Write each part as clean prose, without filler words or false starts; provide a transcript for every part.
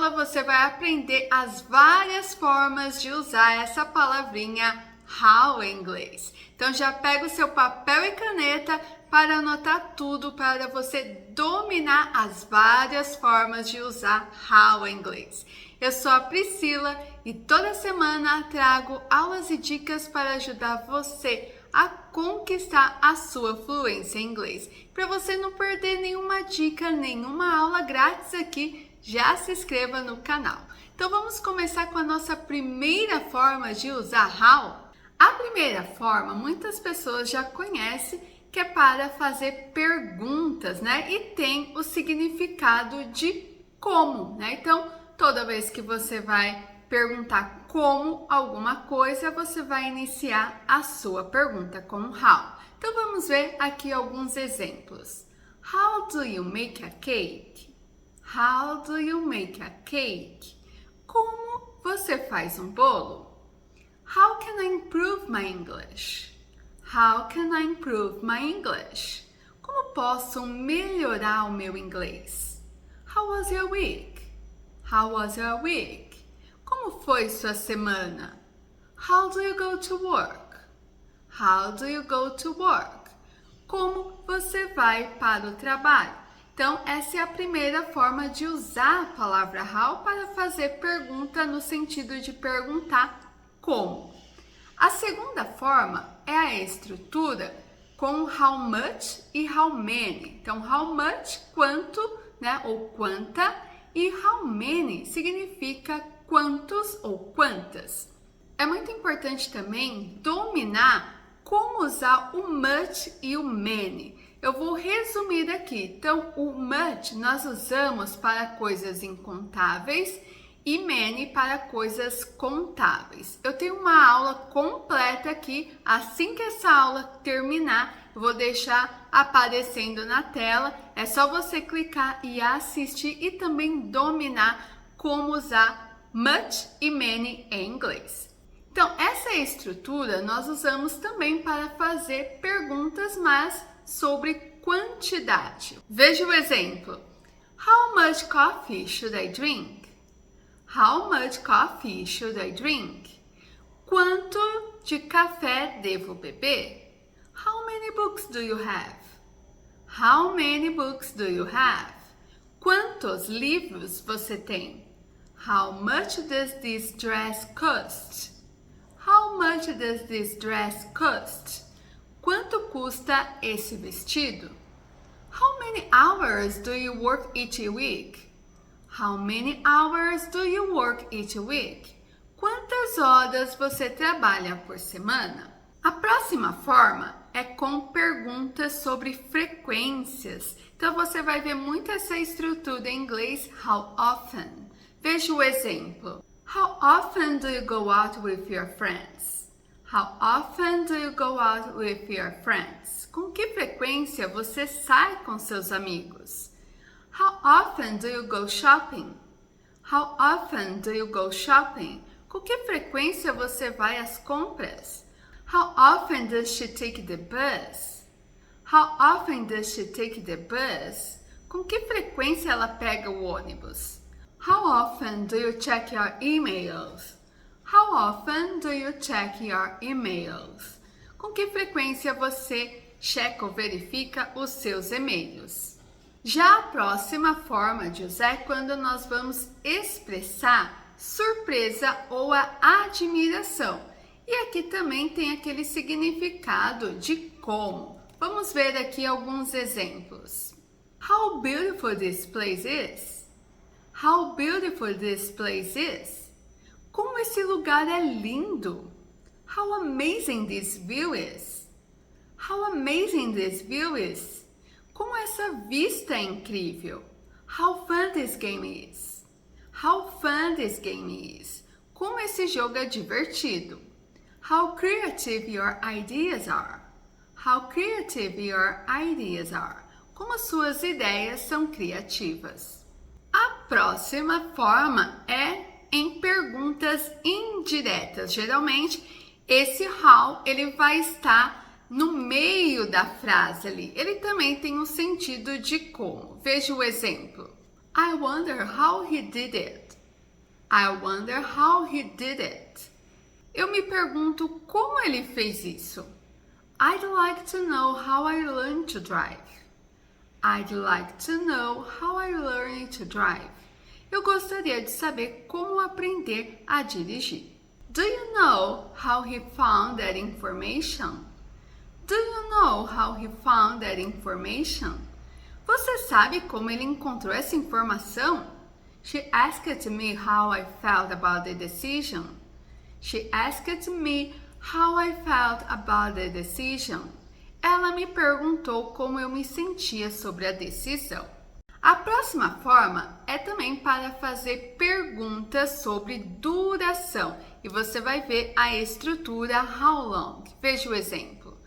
aula você vai aprender as várias formas de usar essa palavrinha how em inglês. Então já pega o seu papel e caneta para anotar tudo para você dominar as várias formas de usar how em inglês. Eu sou a Priscila e toda semana trago aulas e dicas para ajudar você a conquistar a sua fluência em inglês. Para você não perder nenhuma dica, nenhuma aula grátis aqui, já se inscreva no canal. Então vamos começar com a nossa primeira forma de usar how. A primeira forma, muitas pessoas já conhecem, que é para fazer perguntas, né? E tem o significado de como, né? Então, toda vez que você vai perguntar como alguma coisa, você vai iniciar a sua pergunta com how. Então, vamos ver aqui alguns exemplos. How do you make a cake? How do you make a cake? Como você faz um bolo? How can I improve my English? How can I improve my English? Como posso melhorar o meu inglês? How was your week? How was your week? Como foi sua semana? How do you go to work? How do you go to work? Como você vai para o trabalho? Então, essa é a primeira forma de usar a palavra how para fazer pergunta no sentido de perguntar como. A segunda forma é a estrutura com how much e how many. Então, how much, quanto, né, ou quanta, e how many significa quantos ou quantas. É muito importante também dominar como usar o much e o many. Eu vou resumir aqui. Então, o much nós usamos para coisas incontáveis e many para coisas contáveis. Eu tenho uma aula completa aqui. Assim que essa aula terminar, eu vou deixar aparecendo na tela. É só você clicar e assistir e também dominar como usar much e many em inglês. Então, essa estrutura nós usamos também para fazer perguntas, mas sobre quantidade. Veja o exemplo. How much coffee should I drink? How much coffee should I drink? Quanto de café devo beber? How many books do you have? How many books do you have? Quantos livros você tem? How much does this dress cost? How much does this dress cost? Quanto custa esse vestido? How many hours do you work each week? How many hours do you work each week? Quantas horas você trabalha por semana? A próxima forma é com perguntas sobre frequências. Então você vai ver muito essa estrutura em inglês, how often. Veja o exemplo. How often do you go out with your friends? How often do you go out with your friends? Com que frequência você sai com seus amigos? How often do you go shopping? How often do you go shopping? Com que frequência você vai às compras? How often does she take the bus? How often does she take the bus? Com que frequência ela pega o ônibus? How often do you check your emails? How often do you check your emails? Com que frequência você checa ou verifica os seus e-mails? Já a próxima forma de usar é quando nós vamos expressar surpresa ou a admiração. E aqui também tem aquele significado de como. Vamos ver aqui alguns exemplos. How beautiful this place is! How beautiful this place is! Como esse lugar é lindo! How amazing this view is! How amazing this view is! Como essa vista é incrível! How fun this game is! How fun this game is! Como esse jogo é divertido! How creative your ideas are! How creative your ideas are! Como suas ideias são criativas! A próxima forma é em perguntas indiretas. Geralmente, esse how ele vai estar no meio da frase ali. Ele também tem um sentido de como. Veja o exemplo. I wonder how he did it. I wonder how he did it. Eu me pergunto como ele fez isso. I'd like to know how I learned to drive. I'd like to know how I learned to drive. Eu gostaria de saber como aprender a dirigir. Do you know how he found that information? Do you know how he found that information? Você sabe como ele encontrou essa informação? She asked me how I felt about the decision. She asked me how I felt about the decision. Ela me perguntou como eu me sentia sobre a decisão. A próxima forma é também para fazer perguntas sobre duração. E você vai ver a estrutura how long. Veja o exemplo.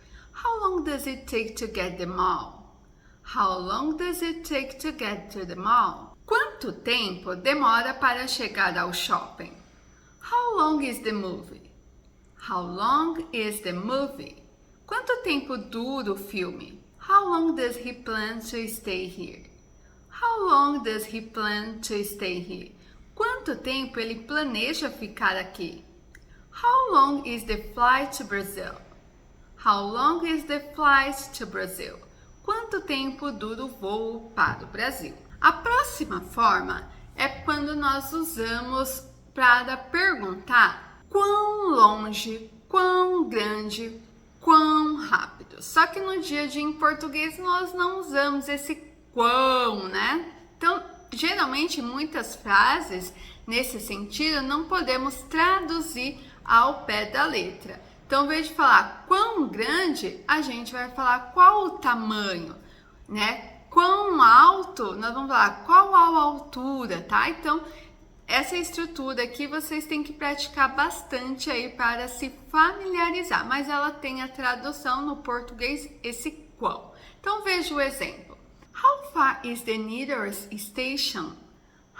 How long does it take to get the mall? How long does it take to get to the mall? Quanto tempo demora para chegar ao shopping? How long is the movie? How long is the movie? Quanto tempo dura o filme? How long does he plan to stay here? How long does he plan to stay here? Quanto tempo ele planeja ficar aqui? How long is the flight to Brazil? How long is the flight to Brazil? Quanto tempo dura o voo para o Brasil? A próxima forma é quando nós usamos para perguntar quão longe, quão grande, quão rápido. Só que no dia de em português nós não usamos esse quão, né? Então, geralmente muitas frases nesse sentido não podemos traduzir ao pé da letra. Então, ao invés de falar quão grande, a gente vai falar qual o tamanho, né? Quão alto, nós vamos falar qual a altura, tá? Então, essa estrutura aqui vocês têm que praticar bastante aí para se familiarizar, mas ela tem a tradução no português, esse quão. Então, veja o exemplo. How far is the nearest station?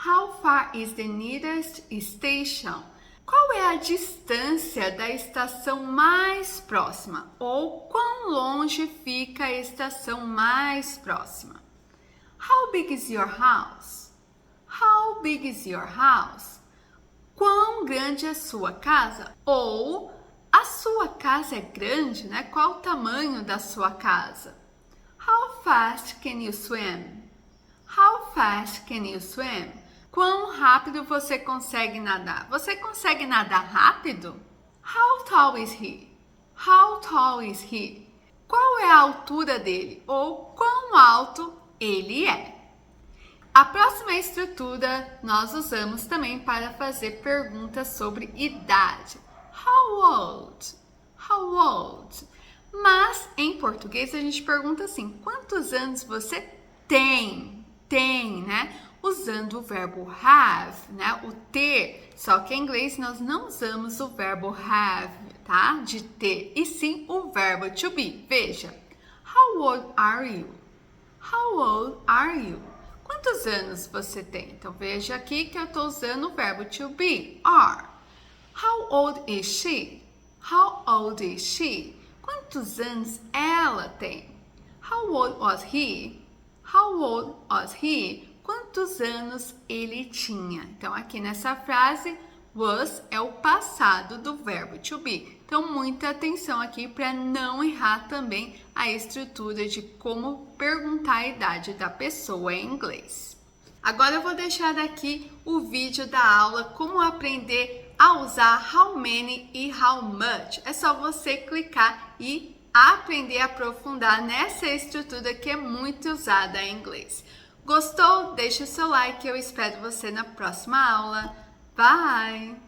How far is the nearest station? Qual é a distância da estação mais próxima? Ou quão longe fica a estação mais próxima? How big is your house? How big is your house? Quão grande é a sua casa? Ou a sua casa é grande, né? Qual o tamanho da sua casa? How fast can you swim? How fast can you swim? Quão rápido você consegue nadar? Você consegue nadar rápido? How tall is he? How tall is he? Qual é a altura dele? Ou quão alto ele é? A próxima estrutura nós usamos também para fazer perguntas sobre idade. How old? How old? Mas em português a gente pergunta assim: quantos anos você tem? Tem, né? Usando o verbo have, né? O ter. Só que em inglês nós não usamos o verbo have, tá? De ter, e sim o verbo to be. Veja. How old are you? How old are you? Quantos anos você tem? Então veja aqui que eu estou usando o verbo to be, are. How old is she? How old is she? Quantos anos ela tem? How old was he? How old was he? Quantos anos ele tinha? Então, aqui nessa frase, was é o passado do verbo to be. Então, muita atenção aqui para não errar também a estrutura de como perguntar a idade da pessoa em inglês. Agora eu vou deixar aqui o vídeo da aula como aprender a usar how many e how much. É só você clicar e aprender a aprofundar nessa estrutura que é muito usada em inglês. Gostou? Deixa o seu like, eu espero você na próxima aula. Bye!